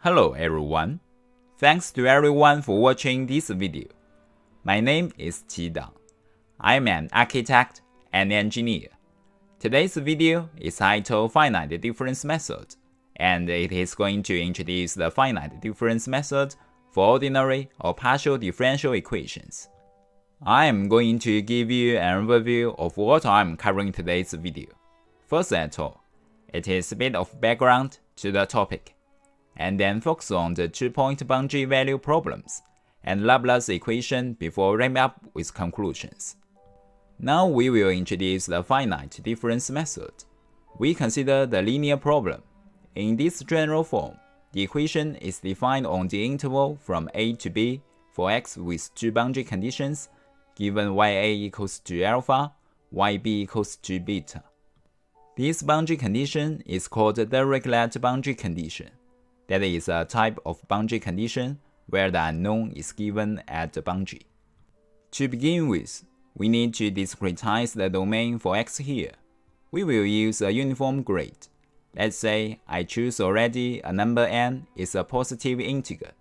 Hello everyone. Thanks to everyone for watching this video. My name is Qi Dang. I am an architect and engineer. Today's video is titled Finite Difference Method, and it is going to introduce the finite difference method for ordinary or partial differential equations. I am going to give you an overview of what I am covering in today's video. First at all, it is a bit of background to the topic, and then focus on the two-point boundary value problems and Laplace equation before wrapping up with conclusions. Now we will introduce the finite difference method. We consider the linear problem. In this general form, the equation is defined on the interval from a to b for x with two boundary conditions, given ya equals to alpha, yb equals to beta. This boundary condition is called the Dirichlet boundary condition. That is a type of boundary condition where the unknown is given at the boundary. To begin with, we need to discretize the domain for x here. We will use a uniform grid. Let's say I choose already a number n is a positive integer.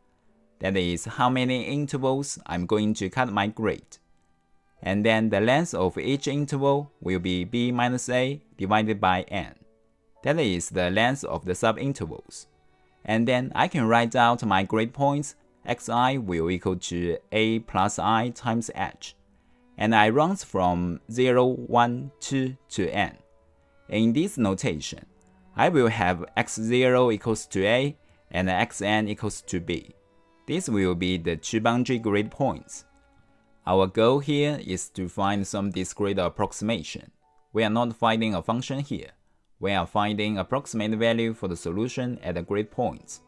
That is how many intervals I'm going to cut my grid. And then the length of each interval will be b minus a divided by n. That is the length of the subintervals. And then I can write out my grid points. Xi will equal to a plus I times h. And I runs from 0, 1, 2 to n. In this notation, I will have x0 equals to a and xn equals to b. This will be the two boundary grid points. Our goal here is to find some discrete approximation. We are not finding a function here. We are finding approximate value for the solution at the grid points.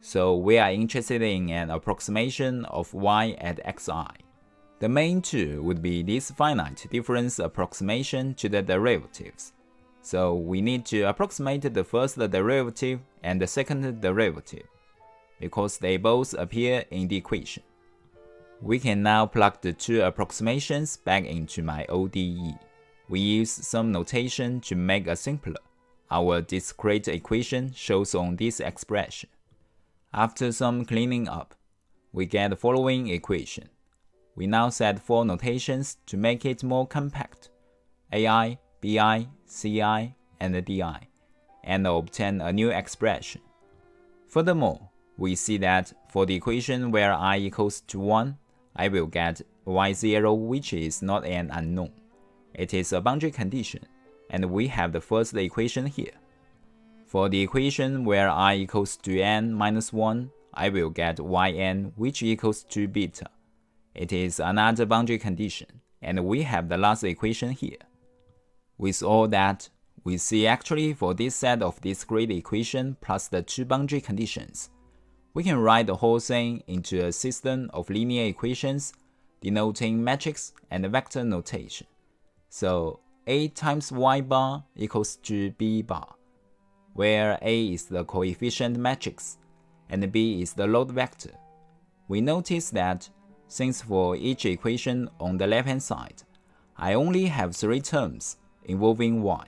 So we are interested in an approximation of y at xi. The main two would be this finite difference approximation to the derivatives. So we need to approximate the first derivative and the second derivative, because they both appear in the equation. We can now plug the two approximations back into my ODE. We use some notation to make it simpler. Our discrete equation shows on this expression. After some cleaning up, we get the following equation. We now set four notations to make it more compact: AI, BI, CI, and DI, and obtain a new expression. Furthermore, we see that for the equation where I equals to 1, I will get y0, which is not an unknown. It is a boundary condition, and we have the first equation here. For the equation where I equals to n minus 1, I will get yn, which equals to beta. It is another boundary condition, and we have the last equation here. With all that, we see actually for this set of discrete equation plus the two boundary conditions, we can write the whole thing into a system of linear equations denoting matrix and vector notation. So a times y bar equals to b bar, where a is the coefficient matrix and b is the load vector. We notice that since for each equation on the left-hand side, I only have three terms involving y.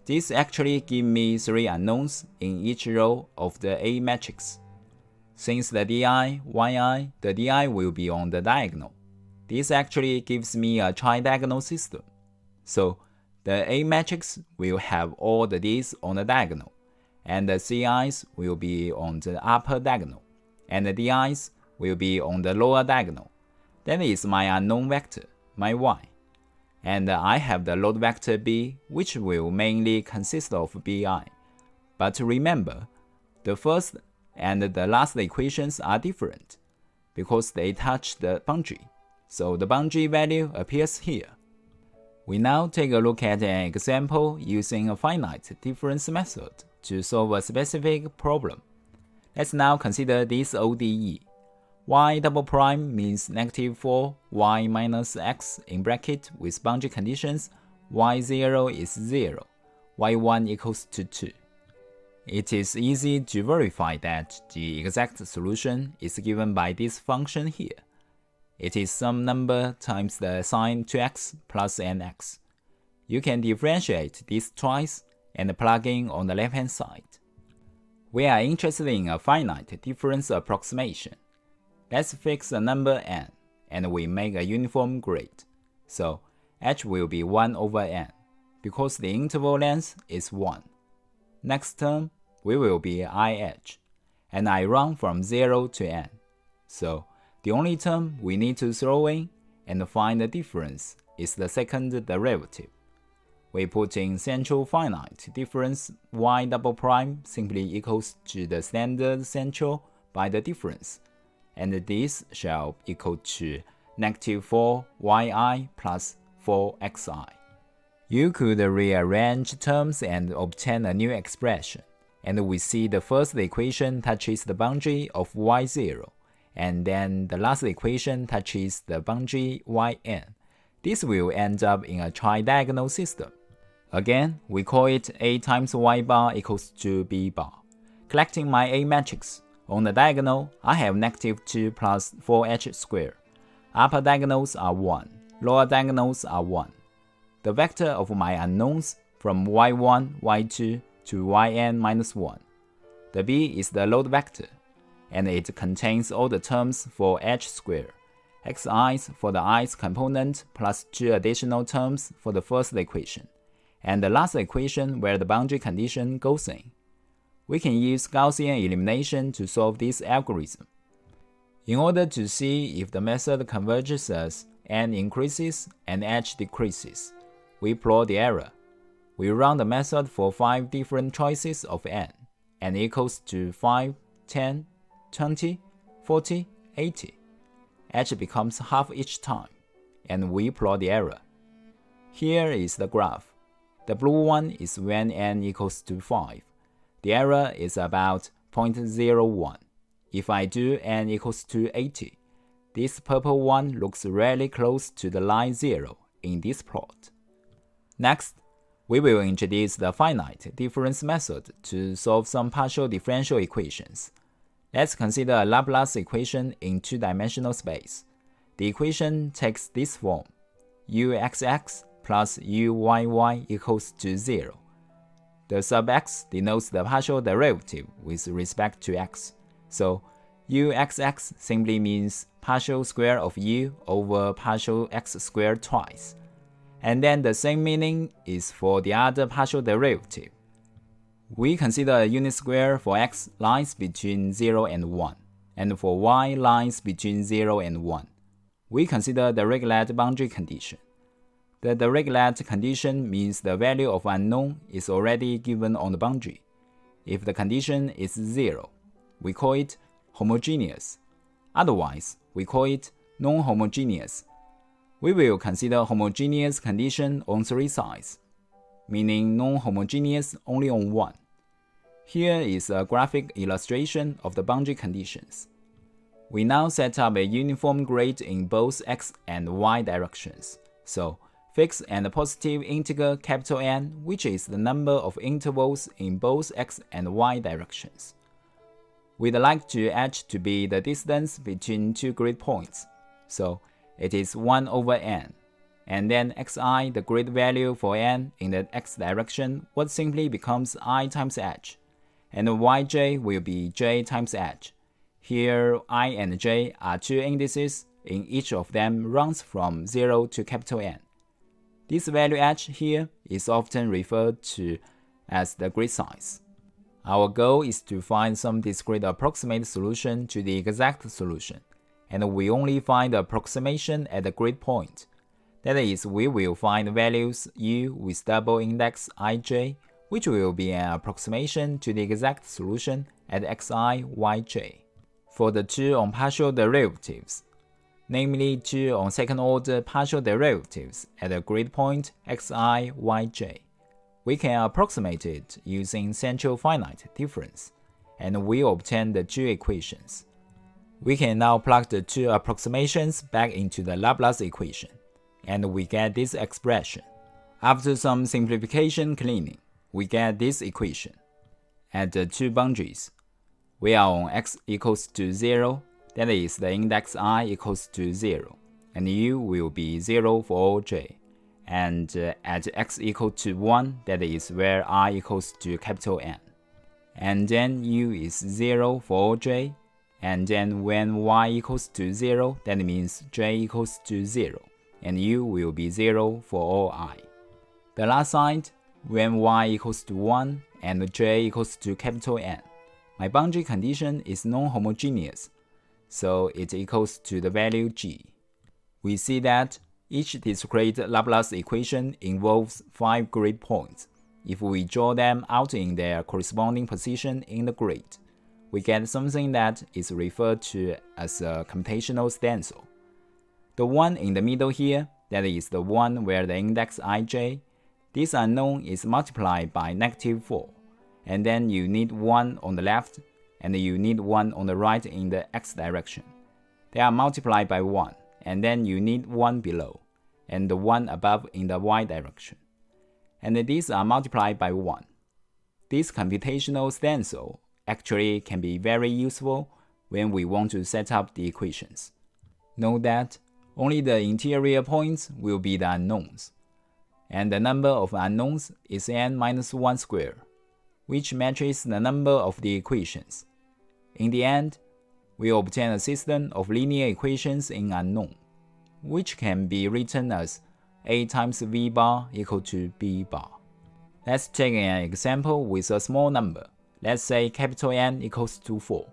This actually gives me three unknowns in each row of the A matrix. Since the di, yi, the di will be on the diagonal, this actually gives me a tridiagonal system. So the A matrix will have all the d's on the diagonal, and the ci's will be on the upper diagonal, and the di's will be on the lower diagonal. That is my unknown vector, my y. And I have the load vector b, which will mainly consist of bi. But remember, the first and the last equations are different, because they touch the boundary. So the boundary value appears here. We now take a look at an example using a finite difference method to solve a specific problem. Let's now consider this ODE. Y double prime means negative 4 y minus x in bracket with boundary conditions y0 is 0, y1 equals to 2. It is easy to verify that the exact solution is given by this function here. It is some number times the sine 2x plus nx. You can differentiate this twice and plug in on the left-hand side. We are interested in a finite difference approximation. Let's fix a number n, and we make a uniform grid. So h will be 1 over n, because the interval length is 1. Next term, we will be ih, and I run from 0 to n. So the only term we need to throw in and find the difference is the second derivative. We put in central finite difference y double prime simply equals to the standard central by the difference, and this shall equal to negative 4yi plus 4xi. You could rearrange terms and obtain a new expression, and we see the first equation touches the boundary of y0, and then the last equation touches the boundary yn. This will end up in a tridiagonal system. Again, we call it A times y bar equals to b bar. Collecting my A matrix, on the diagonal, I have negative 2 plus 4h squared. Upper diagonals are 1, lower diagonals are 1. The vector of my unknowns from y1, y2 to yn minus 1. The b is the load vector, and it contains all the terms for h squared, xi's for the i's component plus 2 additional terms for the first equation, and the last equation where the boundary condition goes in. We can use Gaussian elimination to solve this algorithm. In order to see if the method converges as n increases and h decreases, we plot the error. We run the method for 5 different choices of n equals to 5, 10, 20, 40, 80. H becomes half each time, and we plot the error. Here is the graph. The blue one is when n equals to 5. The error is about 0.01. If I do n equals to 80, this purple one looks really close to the line 0 in this plot. Next, we will introduce the finite difference method to solve some partial differential equations. Let's consider a Laplace equation in two-dimensional space. The equation takes this form: uxx plus uyy equals to 0. The sub x denotes the partial derivative with respect to x. So uxx simply means partial square of u over partial x squared twice. And then the same meaning is for the other partial derivative. We consider a unit square for x lies between 0 and 1, and for y lies between 0 and 1. We consider the Dirichlet boundary condition. The Dirichlet condition means the value of unknown is already given on the boundary. If the condition is 0, we call it homogeneous. Otherwise, we call it non-homogeneous. We will consider homogeneous condition on 3 sides, meaning non-homogeneous only on 1. Here is a graphic illustration of the boundary conditions. We now set up a uniform grid in both x and y directions. So, fix and positive integer N, which is the number of intervals in both x and y directions. We'd like to h to be the distance between 2 grid points. So, it is 1 over n, and then xi, the grid value for n in the x direction, what simply becomes I times h, and yj will be j times h. Here, I and j are 2 indices, and each of them runs from 0 to N. This value h here is often referred to as the grid size. Our goal is to find some discrete approximate solution to the exact solution, and we only find the approximation at the grid point. That is, we will find values u with double index ij, which will be an approximation to the exact solution at xi, yj. For the 2 on partial derivatives, namely 2 on second-order partial derivatives at the grid point xi, yj, we can approximate it using central finite difference, and we obtain the 2 equations. We can now plug the 2 approximations back into the Laplace equation, and we get this expression. After some simplification cleaning, we get this equation. At the 2 boundaries, we are on x equals to 0, that is the index I equals to 0, and u will be 0 for all j. And at x equal to 1, that is where I equals to N. and then u is 0 for j, and then when y equals to 0, that means j equals to 0, and u will be 0 for all I. The last side, when y equals to 1 and j equals to capital N, my boundary condition is non-homogeneous, so it equals to the value g. We see that each discrete Laplace equation involves 5 grid points. If we draw them out in their corresponding position in the grid, we get something that is referred to as a computational stencil. The one in the middle here, that is the one where the index ij, this unknown is multiplied by -4, and then you need 1 on the left, and you need 1 on the right in the x direction. They are multiplied by 1, and then you need 1 below, and the 1 above in the y direction. And these are multiplied by 1. This computational stencil actually can be very useful when we want to set up the equations. Note that only the interior points will be the unknowns, and the number of unknowns is n-1 squared, which matches the number of the equations. In the end, we obtain a system of linear equations in unknown, which can be written as a times v bar equal to b bar. Let's take an example with a small number. Let's say capital N equals to 4.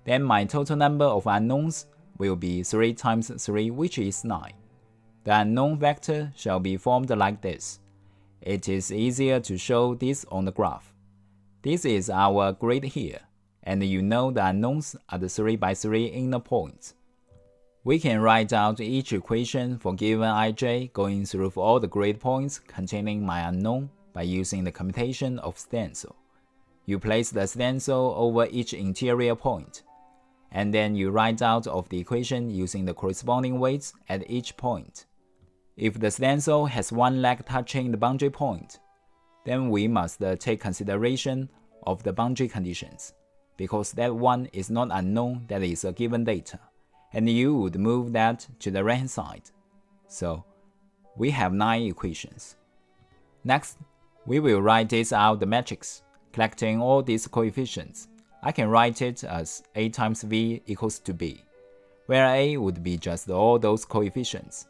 Then my total number of unknowns will be 3 times 3, which is 9. The unknown vector shall be formed like this. It is easier to show this on the graph. This is our grid here, and you know the unknowns are the 3 by 3 inner points. We can write out each equation for given ij going through all the grid points containing my unknown by using the computation of stencil. You place the stencil over each interior point, and then you write out of the equation using the corresponding weights at each point. If the stencil has one leg touching the boundary point, then we must take consideration of the boundary conditions, because that one is not unknown that is a given data, and you would move that to the right-hand side. So, we have 9 equations. Next, we will write this out the matrix, collecting all these coefficients. I can write it as a times v equals to b, where a would be just all those coefficients.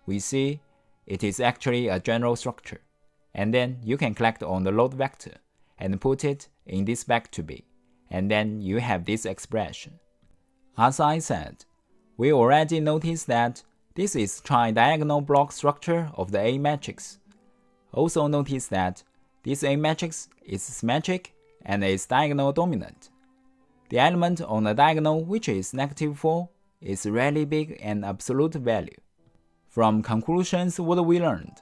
We see it is actually a general structure, and then you can collect on the load vector and put it in this back to b, and then you have this expression. As I said, we already noticed that this is tridiagonal block structure of the A matrix. Also notice that this A matrix is symmetric and is diagonal dominant. The element on the diagonal, which is -4, is really big and absolute value. From conclusions, what we learned?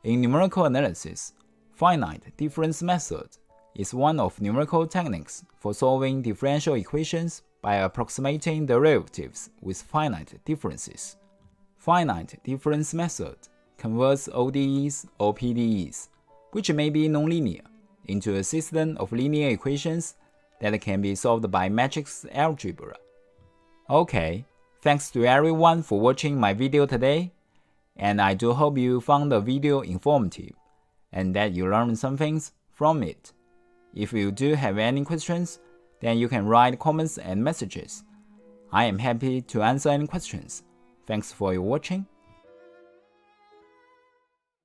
In numerical analysis, finite difference method is one of numerical techniques for solving differential equations by approximating derivatives with finite differences. Finite difference method converts ODEs or PDEs, which may be nonlinear, into a system of linear equations that can be solved by matrix algebra. Okay, thanks to everyone for watching my video today, and I do hope you found the video informative and that you learned some things from it. If you do have any questions, then you can write comments and messages. I am happy to answer any questions. Thanks for your watching.